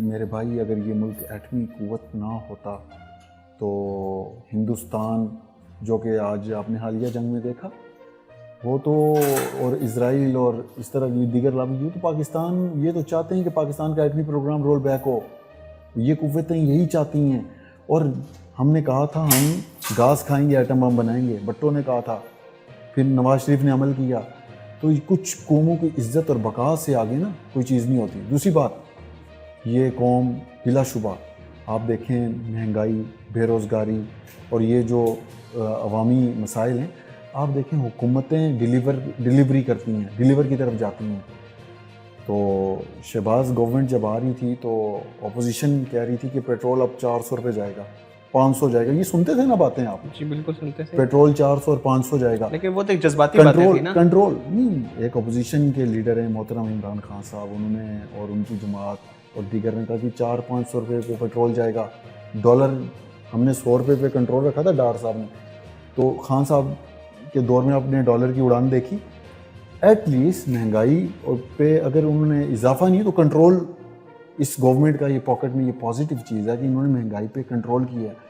میرے بھائی اگر یہ ملک ایٹمی قوت نہ ہوتا تو ہندوستان جو کہ آج آپ نے حالیہ جنگ میں دیکھا وہ تو، اور اسرائیل اور اس طرح کی دیگر یہ تو پاکستان یہ تو چاہتے ہیں کہ پاکستان کا ایٹمی پروگرام رول بیک ہو، یہ قوتیں یہی چاہتی ہیں. اور ہم نے کہا تھا ہم گاز کھائیں گے ایٹم بم بنائیں گے، بھٹو نے کہا تھا، پھر نواز شریف نے عمل کیا. تو کچھ قوموں کی عزت اور بقا سے آگے نا کوئی چیز نہیں ہوتی. دوسری بات، یہ قوم بلا شبہ آپ دیکھیں مہنگائی، بے روزگاری اور یہ جو عوامی مسائل ہیں، آپ دیکھیں حکومتیں ڈیلیوری کرتی ہیں، ڈیلیور کی طرف جاتی ہیں. تو شہباز گورنمنٹ جب آ رہی تھی تو اپوزیشن کہہ رہی تھی کہ پیٹرول اب 400 روپے جائے گا، 500 جائے گا. یہ سنتے تھے نا باتیں آپ؟ جی بالکل سنتے تھے. پیٹرول 400 اور 500 جائے گا. لیکن وہ تو ایک جذباتی باتیں تھی نا. کنٹرول نہیں، ایک اپوزیشن کے لیڈر ہیں محترم عمران خان صاحب، انہوں نے اور ان کی جماعت اور دیگر نے کہا کہ 400-500 روپے پہ پیٹرول جائے گا. ڈالر ہم نے 100 روپے پہ کنٹرول رکھا تھا ڈار صاحب نے. تو خان صاحب کے دور میں آپ نے ڈالر کی اڑان دیکھی. ایٹ لیسٹ مہنگائی پہ اگر انہوں نے اضافہ نہیں تو کنٹرول اس گورنمنٹ کا یہ پاکٹ میں یہ پازیٹیو چیز ہے کہ انہوں نے مہنگائی پہ کنٹرول کیا ہے.